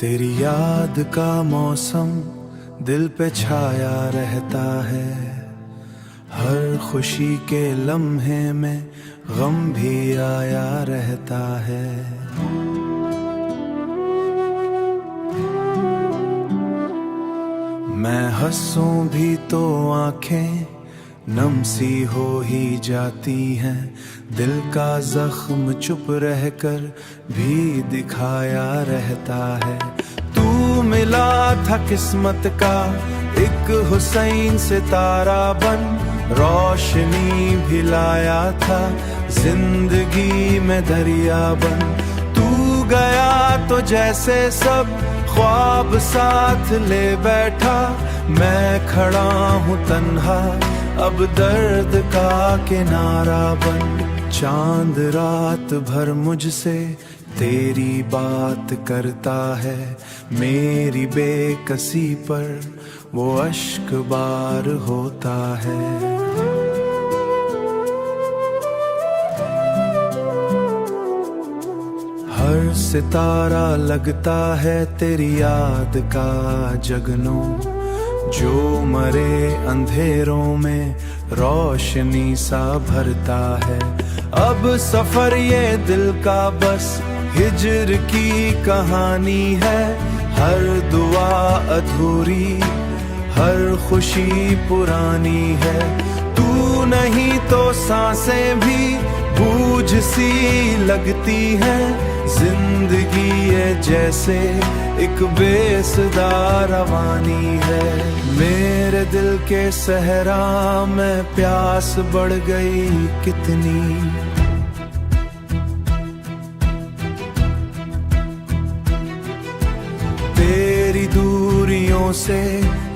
तेरी याद का मौसम दिल पे छाया रहता है। हर खुशी के लम्हे में गम भी आया रहता है। मैं हंसूं भी तो आंखें नम सी हो ही जाती हैं। दिल का जख्म चुप रहकर भी दिखाया रहता है। तू मिला था किस्मत का एक हुसैन सितारा बन, रोशनी भी लाया था जिंदगी में दरिया बन। तू गया तो जैसे सब ख्वाब साथ ले बैठा। मैं खड़ा हूँ तन्हा अब दर्द का किनारा बन। चांद रात भर मुझसे तेरी बात करता है। मेरी बेकसी पर वो अश्क बार होता है। हर सितारा लगता है तेरी याद का जगनों, जो मरे अंधेरों में रोशनी सा भरता है। अब सफर ये दिल का बस हिज्र की कहानी है। हर दुआ अधूरी, हर खुशी पुरानी है। तू नहीं तो सांसें भी बूझ सी लगती है। जिंदगी ये जैसे एक बेसुदा रवानी है। मेरे दिल के सहरा में प्यास बढ़ गई कितनी। तेरी दूरियों से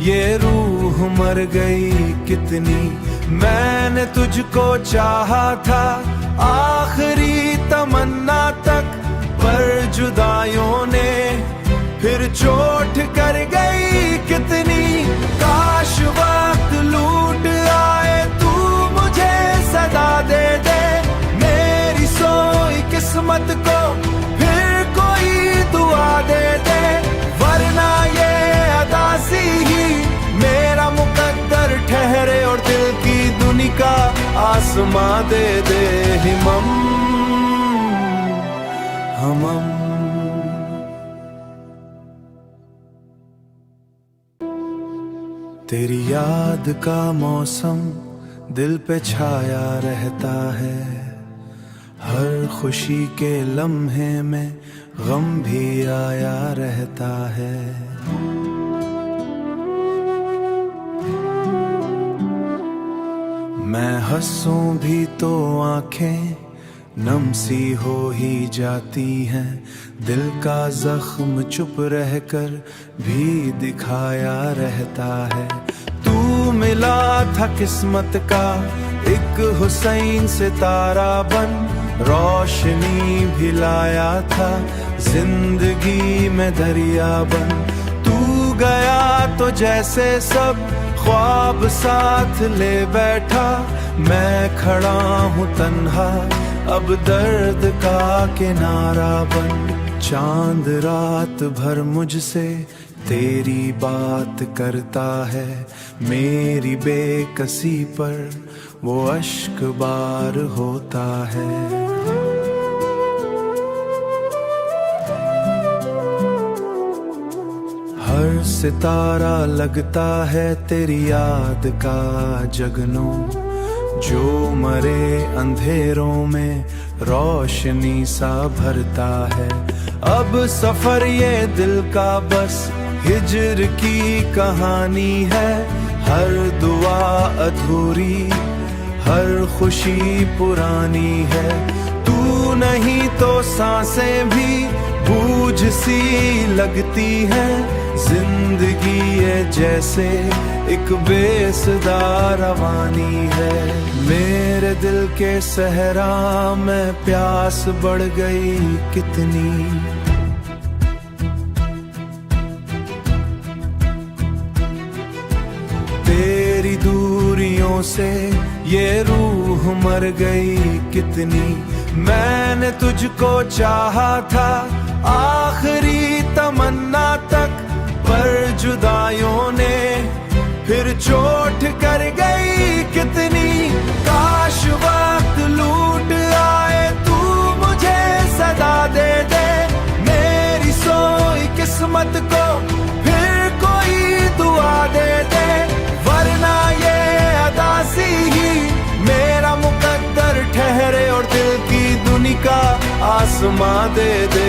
ये रूह मर गई कितनी। मैंने तुझको चाहा था आखिरी तमन्ना तक, पर जुदाइयों ने फिर चोट कर गई कितनी। काश वक्त लूट आए तू मुझे सदा दे दे। मेरी सोई किस्मत को फिर कोई दुआ दे दे। वरना ये अदासी ही मेरा मुकद्दर ठहरे और दिल की दुनी का आसमां दे दे हिमम हमम। तेरी याद का मौसम दिल पे छाया रहता है। हर खुशी के लम्हे में गम भी आया रहता है। मैं हंसूं भी तो आंखें नम सी हो ही जाती हैं। दिल का जख्म चुप रहकर भी दिखाया रहता है। तू मिला था किस्मत का एक हुसैन सितारा बन, रोशनी भी लाया था जिंदगी में दरिया बन। तू गया तो जैसे सब ख्वाब साथ ले बैठा। मैं खड़ा हूँ तन्हा अब दर्द का किनारा बन। चांद रात भर मुझसे तेरी बात करता है। मेरी बेकसी पर वो अश्क बार होता है। हर सितारा लगता है तेरी याद का जगनों, जो मरे अंधेरों में रोशनी सा भरता है। अब सफर ये दिल का बस हिज्र की कहानी है। हर दुआ अधूरी, हर खुशी पुरानी है। तू नहीं तो सांसें भी बूझ सी लगती है। जिंदगी ये जैसे एक बेसुदा रवानी है। मेरे दिल के सहरा में प्यास बढ़ गई कितनी। तेरी दूरियों से ये रूह मर गई कितनी। मैंने तुझको चाहा था आखिरी तमन्ना जुदाइयों ने फिर चोट कर गई कितनी। काश वक्त लूट आए तू मुझे सदा दे दे, मेरी सोई किस्मत को फिर कोई दुआ दे दे। वरना ये अदासी ही मेरा मुकद्दर ठहरे और दिल की दुनिया का आसमां दे दे।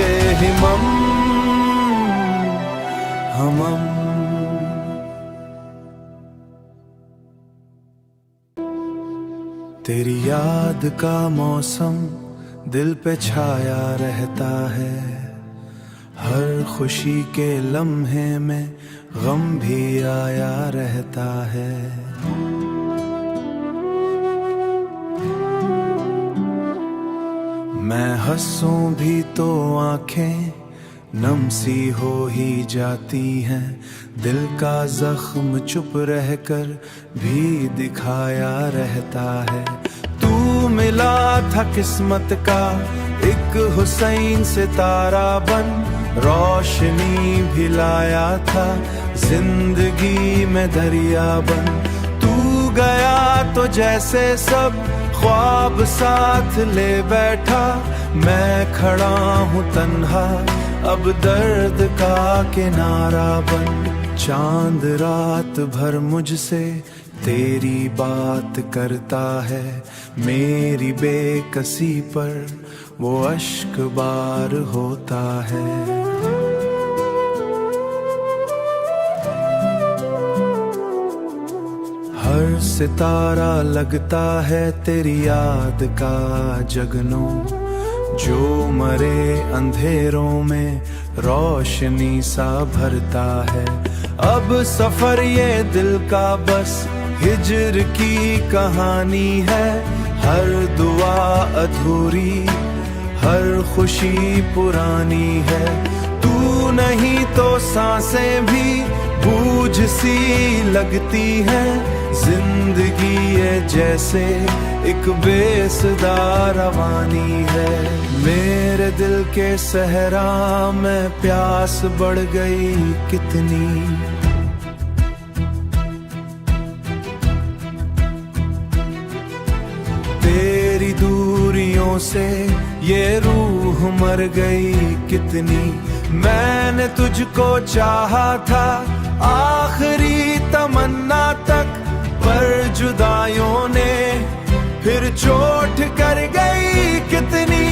हमम तेरी याद का मौसम दिल पे छाया रहता है, हर खुशी के लम्हे में गम भी आया रहता है। मैं हंसूं भी तो आंखें नम सी हो ही जाती हैं, दिल का जख्म चुप रहकर भी दिखाया रहता है। तू मिला था किस्मत का एक हुसैन सितारा बन, रोशनी भी लाया था जिंदगी में दरिया बन। तू गया तो जैसे सब ख्वाब साथ ले बैठा, मैं खड़ा हूँ तन्हा अब दर्द का किनारा बन। चांद रात भर मुझसे तेरी बात करता है, मेरी बेकसी पर वो अश्क बार होता है। हर सितारा लगता है तेरी याद का जगनों, जो मरे अंधेरों में रोशनी सा भरता है। अब सफर ये दिल का बस हिज्र की कहानी है, हर दुआ अधूरी हर खुशी पुरानी है। तू नहीं तो सांसें भी बूझ सी लगती है, जिंदगी ये जैसे एक बेसुदा रवानी है। मेरे दिल के सहरा में प्यास बढ़ गई कितनी, तेरी दूरियों से ये रूह मर गई कितनी। मैंने तुझको चाहा था आखिरी तमन्ना तक, पर जुदाइयों ने फिर चोट कर गई कितनी।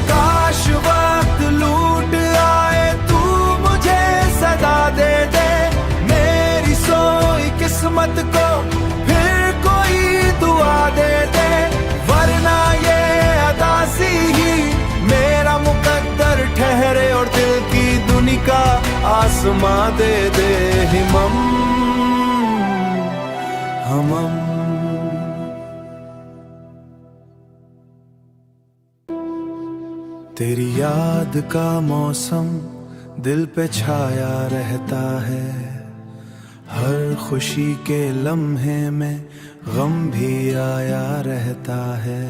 काश वक्त लूट आए तू मुझे सदा दे दे, मेरी सोई किस्मत को फिर कोई दुआ दे दे। वरना ये अदासी ही मेरा मुकद्दर ठहरे और दिल की दुनिया का आसमां दे दे। हमम तेरी याद का मौसम दिल पे छाया रहता है, हर खुशी के लम्हे में गम भी आया रहता है।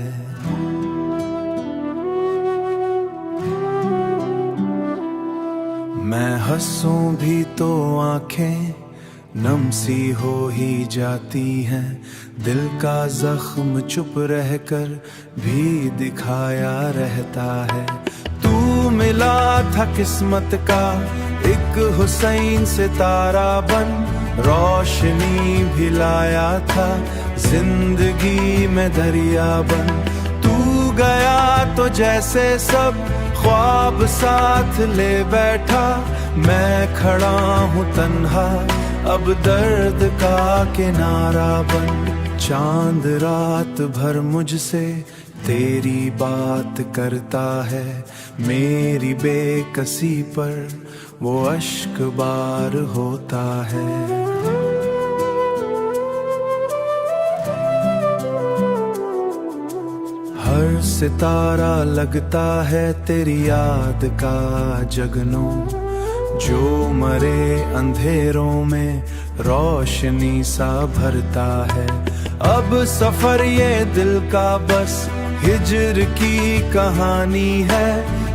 मैं हंसूं भी तो आंखें नम सी हो ही जाती हैं, दिल का जख्म चुप रहकर भी दिखाया रहता है। तू मिला था किस्मत का एक हुसैन सितारा बन, रोशनी भी लाया था जिंदगी में दरिया बन। तू गया तो जैसे सब ख्वाब साथ ले बैठा, मैं खड़ा हूँ तन्हा अब दर्द का किनारा बन। चांद रात भर मुझसे तेरी बात करता है, मेरी बेकसी पर वो अश्क बार होता है। हर सितारा लगता है तेरी याद का जगनों, जो मरे अंधेरों में रोशनी सा भरता है। अब सफर ये दिल का बस हिज्र की कहानी है,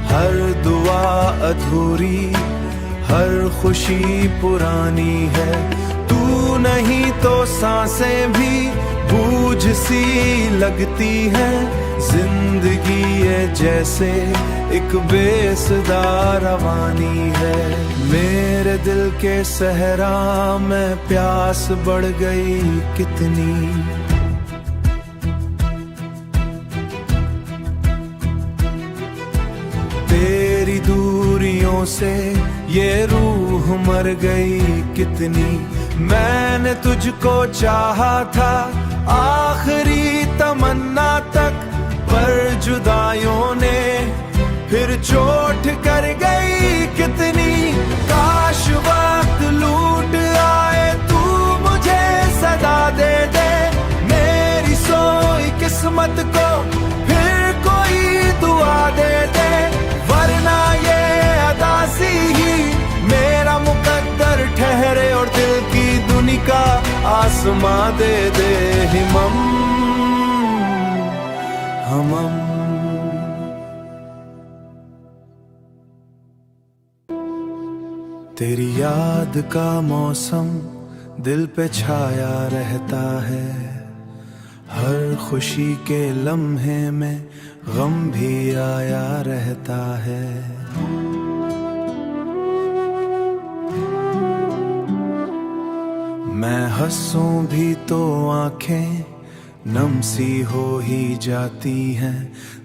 हर दुआ अधूरी हर खुशी पुरानी है। तू नहीं तो सांसें भी बूझ सी लगती है। जिंदगी ये जैसे एक बेसुदा रवानी है। मेरे दिल के सहरा में प्यास बढ़ गई कितनी। तेरी दूरियों से ये रूह मर गई कितनी। मैंने तुझको चाहा था आखिरी तमन्ना तक, पर जुदाइयों ने फिर चोट कर गई कितनी। काश वक्त लूट आए तू मुझे सदा दे दे, मेरी सोई किस्मत को फिर कोई दुआ दे दे। वरना ये अदासी ही मेरा मुकद्दर ठहरे और दिल की दुनिया का आसमां दे दे हिमम हमम। तेरी याद का मौसम दिल पे छाया रहता है। हर खुशी के लम्हे में गम भी आया रहता है। मैं हंसूं भी तो आंखें नम सी हो ही जाती हैं।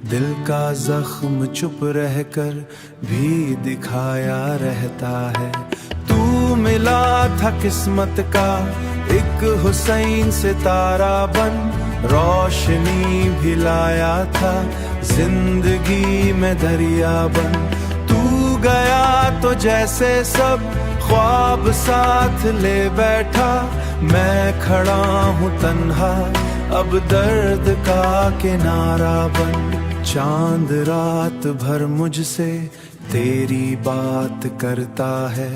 दिल का जख्म चुप रहकर भी दिखाया रहता है। तू मिला था किस्मत का एक हुसैन सितारा बन, रोशनी भी लाया था जिंदगी में दरिया बन। तू गया तो जैसे सब ख्वाब साथ ले बैठा। मैं खड़ा हूँ तन्हा अब दर्द का किनारा बन। चांद रात भर मुझसे तेरी बात करता है।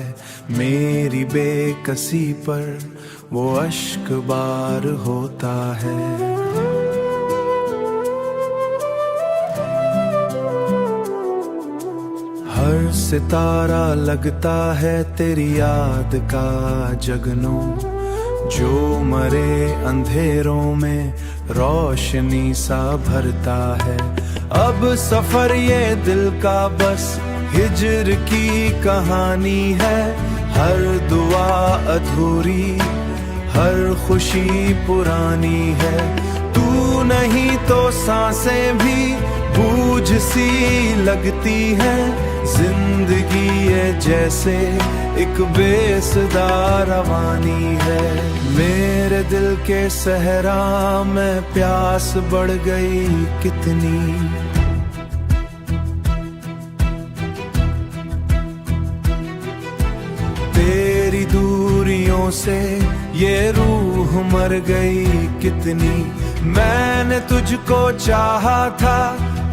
मेरी बेकसी पर वो अश्क बार होता है। हर सितारा लगता है तेरी याद का जगनों, जो मरे अंधेरों में रोशनी सा भरता है। अब सफर ये दिल का बस हिजर की कहानी है। हर दुआ अधूरी, हर खुशी पुरानी है। तू नहीं तो सांसें भी बूझ सी लगती है। जिंदगी ये जैसे एक बेसुदा रवानी है। मेरे दिल के सहरा में प्यास बढ़ गई कितनी। तेरी दूरियों से ये रूह मर गई कितनी। मैंने तुझको चाहा था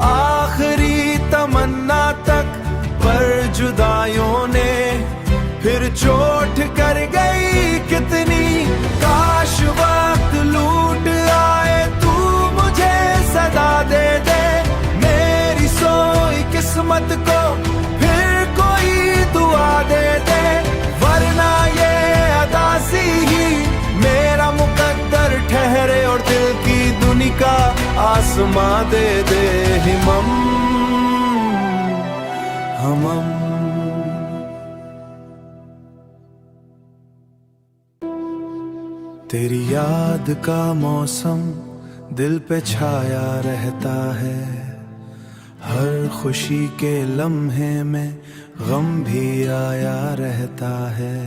आखिरी तमन्ना तक, पर जुदाइयों ने फिर चोट कर गई कितनी। काश वक्त लूट आए तू मुझे सदा दे दे, मेरी सोई किस्मत को फिर कोई दुआ दे दे। वरना ये अदासी ही मेरा मुकद्दर ठहरे और दिल की दुनिया का आसमां दे दे हिमम हमम। तेरी याद का मौसम दिल पे छाया रहता है। हर खुशी के लम्हे में गम भी आया रहता है।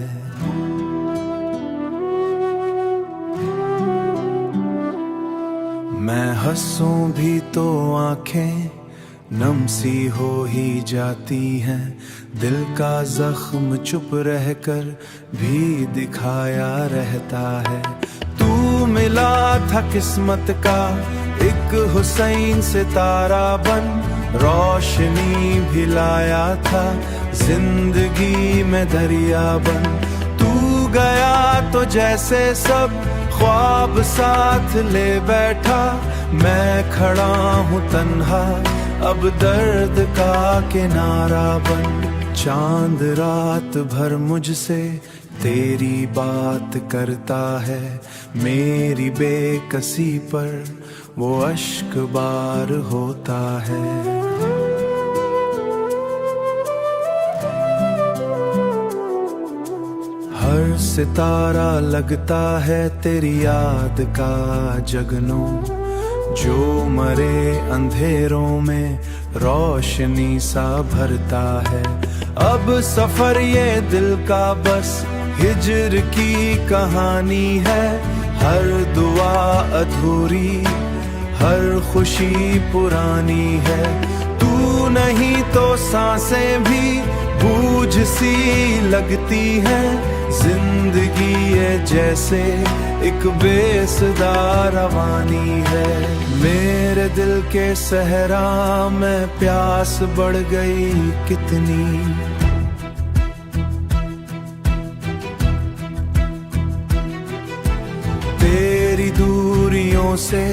मैं हंसूं भी तो आंखें नम सी हो ही जाती हैं। दिल का जख्म चुप रहकर भी दिखाया रहता है। तू मिला था किस्मत का एक हुसैन सितारा बन, रोशनी भी लाया था जिंदगी में दरिया बन। तू गया तो जैसे सब ख्वाब साथ ले बैठा। मैं खड़ा हूँ तन्हा अब दर्द का किनारा बन। चांद रात भर मुझसे तेरी बात करता है, मेरी बेकसी पर वो अश्क बार होता है। हर सितारा लगता है तेरी याद का जगनो, जो मरे अंधेरों में रोशनी सा भरता है। अब सफर ये दिल का बस हिज्र की कहानी है, हर दुआ अधूरी, हर खुशी पुरानी है। तू नहीं तो सांसें भी बूझ सी लगती है, जिंदगी ये जैसे एक बेसुदा रवानी है। मेरे दिल के सहरा में प्यास बढ़ गई कितनी, तेरी दूरियों से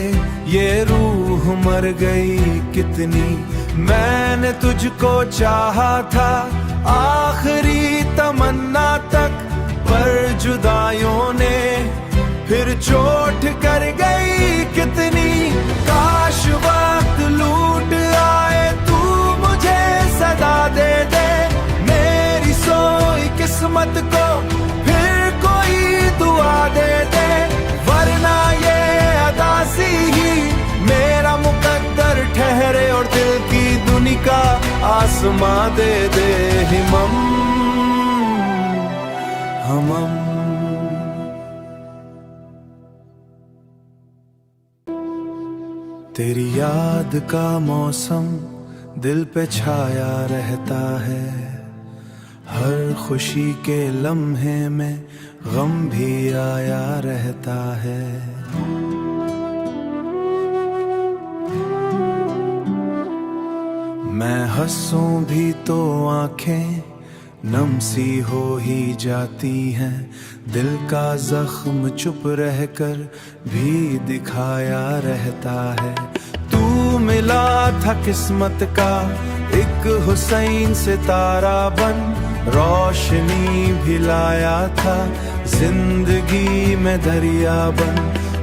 ये रूह मर गई कितनी। मैंने तुझको चाहा था आखिरी तमन्ना तक, पर जुदाइयों ने फिर चोट कर गई कितनी। काश वक्त लूट आए तू मुझे सदा दे दे, मेरी सोई किस्मत को फिर कोई दुआ दे दे। वरना ये अदासी ही मेरा मुकद्दर ठहरे और दिल की दुनिया का आसमां दे दे हिमम हमम। तेरी याद का मौसम दिल पे छाया रहता है, हर खुशी के लम्हे में गम भी आया रहता है। मैं हंसूं भी तो आंखें नम सी हो ही जाती हैं, दिल का जख्म चुप रहकर भी दिखाया रहता है। तू मिला था किस्मत का एक हुसैन सितारा बन, रोशनी भी लाया था जिंदगी में दरिया बन।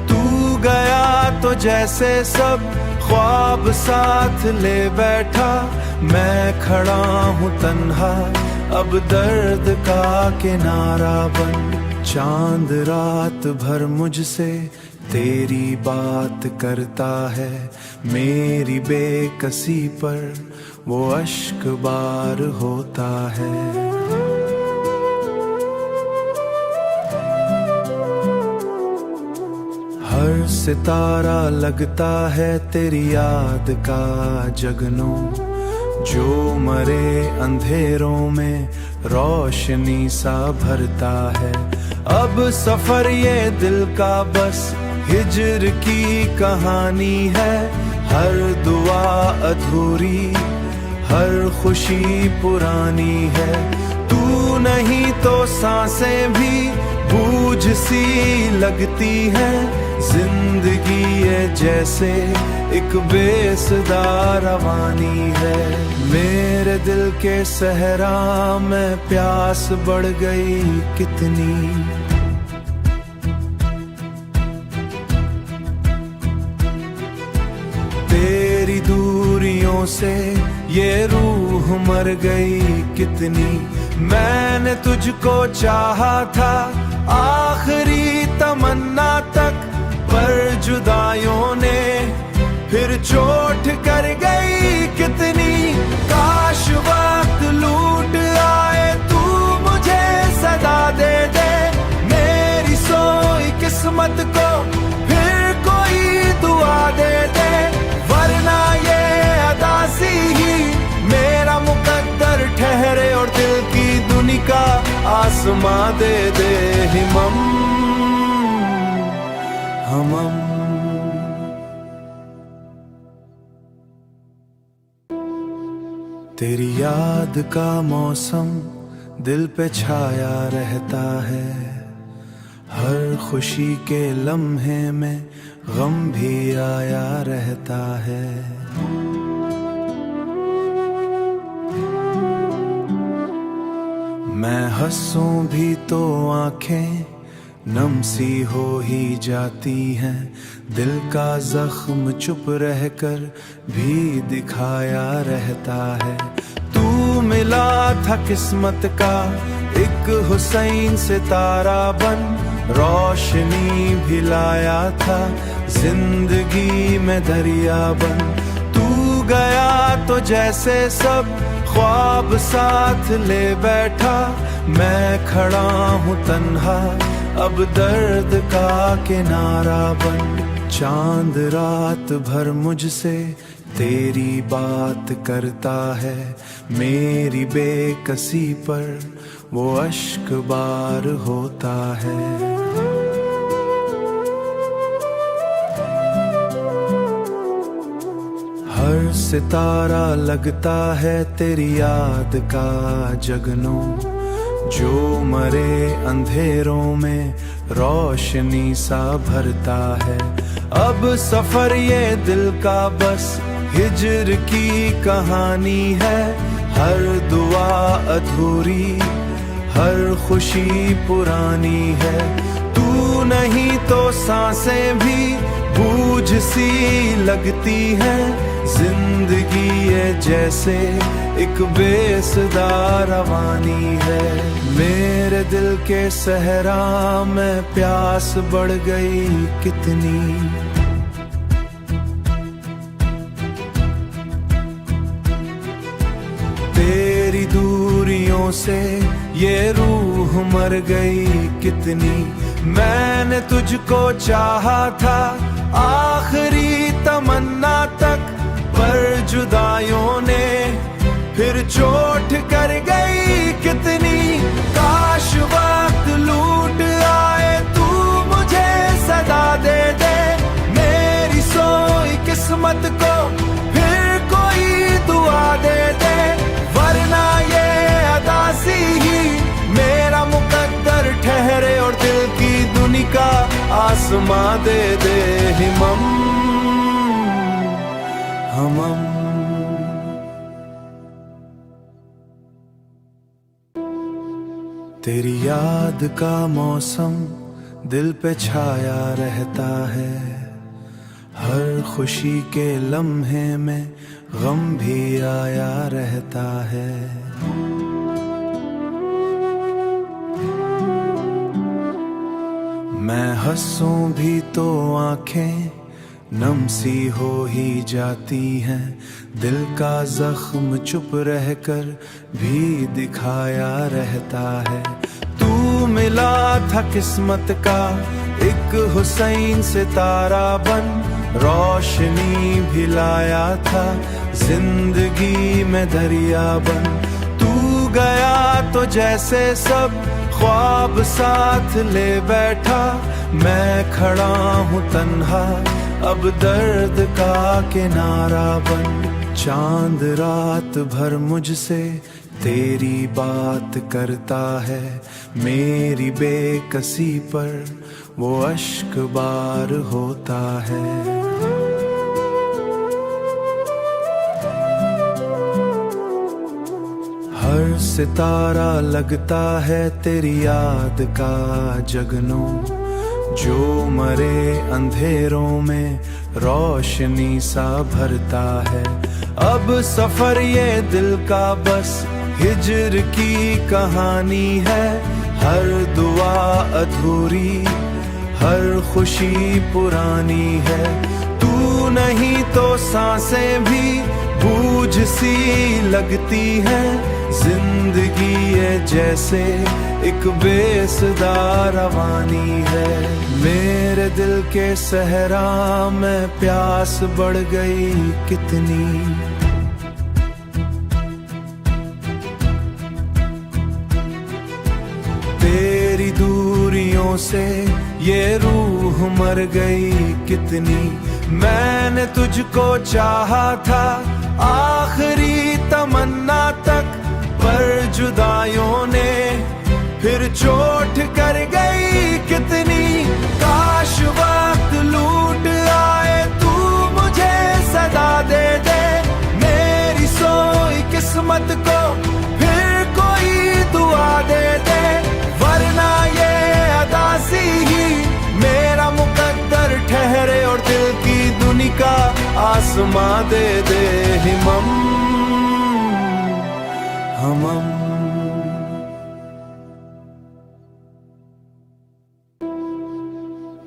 तू गया तो जैसे सब ख्वाब साथ ले बैठा, मैं खड़ा हूँ तन्हा अब दर्द का किनारा बन। चांद रात भर मुझसे तेरी बात करता है, मेरी बेकसी पर वो अश्क बार होता है। हर सितारा लगता है तेरी याद का जगनो, जो मरे अंधेरों में रोशनी सा भरता है। अब सफर ये दिल का बस हिज्र की कहानी है, हर दुआ अधूरी, हर खुशी पुरानी है। तू नहीं तो सांसें भी बूझ सी लगती है, जिंदगी ये जैसे एक बेसुदा रवानी है। मेरे दिल के सहरा में प्यास बढ़ गई कितनी, तेरी दूरियों से ये रूह मर गई कितनी। मैंने तुझको चाहा था आखिरी तमन्ना तक, पर जुदाइयों ने फिर चोट कर गई कितनी। काश वक्त लूट आए तू मुझे सदा दे दे, मेरी सोई किस्मत को फिर कोई दुआ दे दे। वरना ये अदासी ही मेरा मुकद्दर ठहरे और दिल की दुनिया का आसमां दे दे हिमम हमम। तेरी याद का मौसम दिल पे छाया रहता है, हर खुशी के लम्हे में गम भी आया रहता है। मैं हंसूं भी तो आंखें नम सी हो ही जाती हैं। दिल का जख्म चुप रहकर भी दिखाया रहता है। तू मिला था किस्मत का एक हुसैन सितारा बन, रोशनी भी लाया था जिंदगी में दरिया बन। तू गया तो जैसे सब ख्वाब साथ ले बैठा, मैं खड़ा हूँ तन्हा अब दर्द का किनारा बन। चांद रात भर मुझसे तेरी बात करता है, मेरी बेकसी पर वो अश्क बार होता है। हर सितारा लगता है तेरी याद का जगनो, जो मरे अंधेरों में रोशनी सा भरता है। अब सफर ये दिल का बस हिज्र की कहानी है, हर दुआ अधूरी हर खुशी पुरानी है। तू नहीं तो सांसें भी बूझ सी लगती है, जिंदगी ये जैसे एक बेसुदा रवानी है। मेरे दिल के सहरा में प्यास बढ़ गई कितनी, तेरी दूरियों से ये रूह मर गई कितनी। मैंने तुझको चाहा था आखिरी तमन्ना तक, पर जुदाइयों ने फिर चोट कर गई कितनी। काश वक्त लूट आए तू मुझे सदा दे दे, मेरी सोई किस्मत को फिर कोई दुआ दे दे। वरना ये अदासी ही मेरा मुकद्दर ठहरे और दिल की दुनिया का आसमां दे दे हिमम हमम। तेरी याद का मौसम दिल पे छाया रहता है, हर खुशी के लम्हे में गम भी आया रहता है। मैं हंसूं भी तो आंखें नम सी हो ही जाती हैं। दिल का जख्म चुप रहकर भी दिखाया रहता है। तू मिला था किस्मत का एक हुसैन सितारा बन, रोशनी भी लाया था जिंदगी में दरिया बन। तू गया तो जैसे सब ख्वाब साथ ले बैठा, मैं खड़ा हूँ तन्हा अब दर्द का किनारा बन। चांद रात भर मुझसे तेरी बात करता है, मेरी बेकसी पर वो अश्क बार होता है। हर सितारा लगता है तेरी याद का जगनो, जो मरे अंधेरों में रोशनी सा भरता है। अब सफर ये दिल का बस हिज्र की कहानी है, हर दुआ अधूरी हर खुशी पुरानी है। तू नहीं तो सांसें भी बूझ सी लगती है, जिंदगी ये जैसे एक बेसुदा रवानी है। मेरे दिल के सहरा में प्यास बढ़ गई कितनी, तेरी दूरियों से ये रूह मर गई कितनी। मैंने तुझको चाहा था आखिरी तमन्ना तक, पर जुदाइयों ने फिर चोट कर गई कितनी। काश वक्त लूट आए तू मुझे सदा दे दे, मेरी सोई किस्मत को फिर कोई दुआ दे आसमां दे दे हिमम हमम।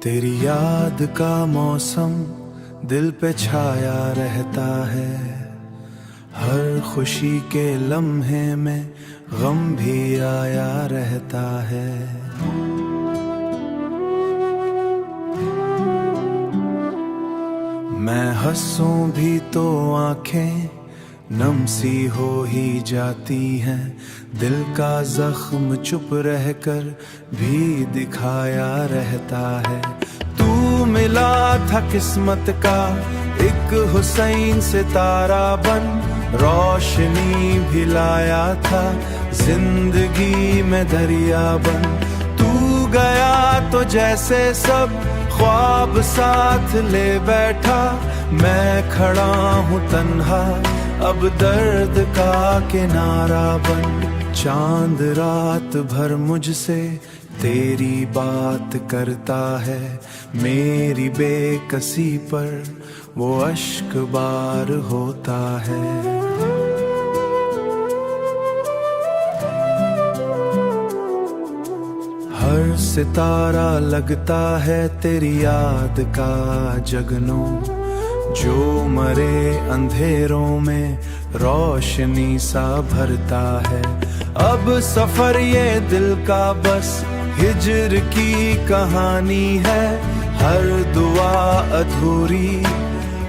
तेरी याद का मौसम दिल पे छाया रहता है, हर खुशी के लम्हे में गम भी आया रहता है। मैं हंसूं भी तो आंखें नम सी हो ही जाती हैं, दिल का जख्म चुप रहकर भी दिखाया रहता है। तू मिला था किस्मत का एक हुसैन सितारा बन, रोशनी भी लाया था जिंदगी में दरिया बन। तू गया तो जैसे सब ख्वाब साथ ले बैठा, मैं खड़ा हूँ तन्हा अब दर्द का किनारा बन। चांद रात भर मुझसे तेरी बात करता है, मेरी बेकसी पर वो अश्क बार होता है। हर सितारा लगता है तेरी याद का जगनों, जो मरे अंधेरों में रोशनी सा भरता है। अब सफर ये दिल का बस हिज्र की कहानी है, हर दुआ अधूरी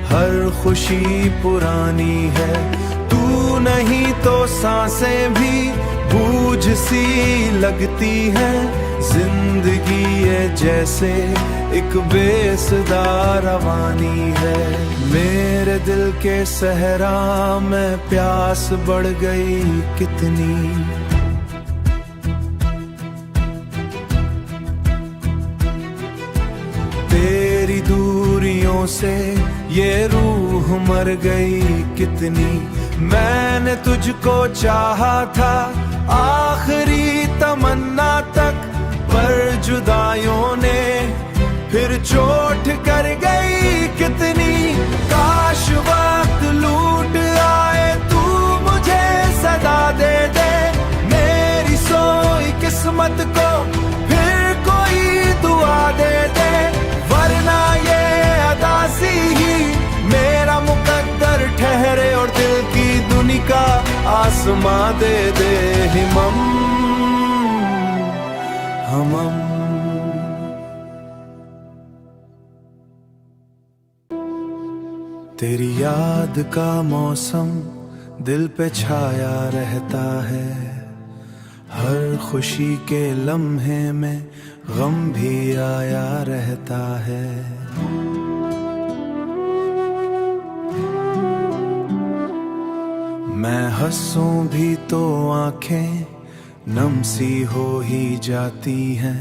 हर खुशी पुरानी है। तू नहीं तो सांसें भी बूझ सी लगती है, जिंदगी ये जैसे एक बेसुदा रवानी है। मेरे दिल के सहरा में प्यास बढ़ गई कितनी, तेरी दूरियों से ये रूह मर गई कितनी। मैंने तुझको चाहा था आखिरी तमन्ना तक, पर जुदाइयों ने फिर चोट कर गई कितनी। काश वक्त लूट आए तू मुझे सदा दे दे, मेरी सोई किस्मत को फिर कोई दुआ दे दे। वरना ये अदासी ही मेरा मुकद्दर ठहरे और दिल की दुनी का आसमां दे दे हिमम हमम। तेरी याद का मौसम दिल पे छाया रहता है, हर खुशी के लम्हे में गम भी आया रहता है। मैं हंसूं भी तो आंखें नम सी हो ही जाती हैं,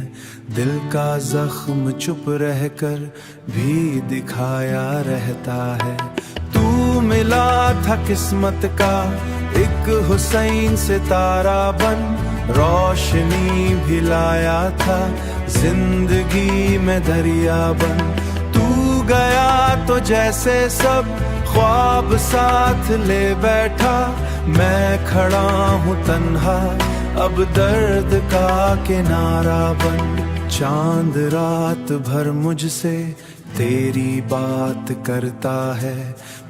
दिल का जख्म चुप रहकर भी दिखाया रहता है। तू मिला था किस्मत का एक हुसैन सितारा बन, रोशनी भी लाया था जिंदगी में दरिया बन। तू गया तो जैसे सब ख्वाब साथ ले बैठा, मैं खड़ा हूँ तन्हा अब दर्द का किनारा बन। चांद रात भर मुझसे तेरी बात करता है,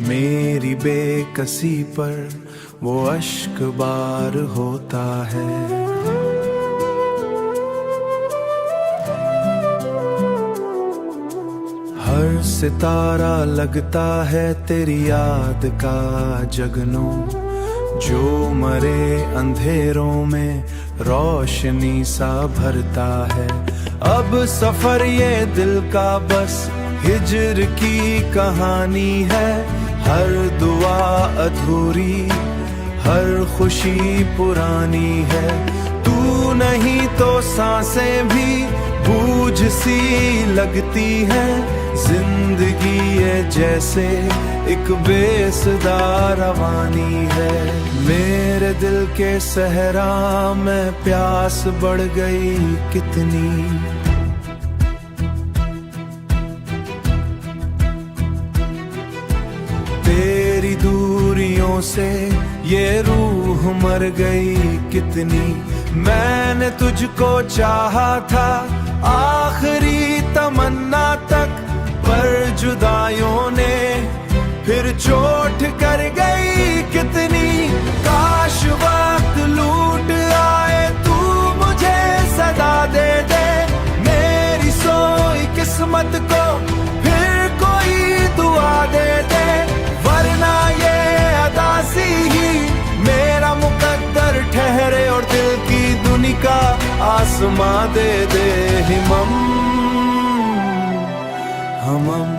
मेरी बेकसी पर वो अश्क बार होता है। हर सितारा लगता है तेरी याद का जगनों, जो मरे अंधेरों में रोशनी सा भरता है। अब सफर ये दिल का बस हिज्र की कहानी है, हर दुआ अधूरी हर खुशी पुरानी है। तू नहीं तो सांसें भी बूझ सी लगती है, जिंदगी ये जैसे एक बेसुदा रवानी है। मेरे दिल के सहरा में प्यास बढ़ गई कितनी, गमों से ये रूह मर गई कितनी। मैंने तुझको चाहा था आखिरी तमन्ना तक, पर जुदाइयों ने फिर चोट कर गई कितनी। काश वक्त लूट आए तू मुझे सदा दे दे, मेरी सोई किस्मत को फिर कोई दुआ दे दे। वरना ये अदासी ही मेरा मुकद्दर ठहरे और दिल की दुनी का आसमां दे दे। हमम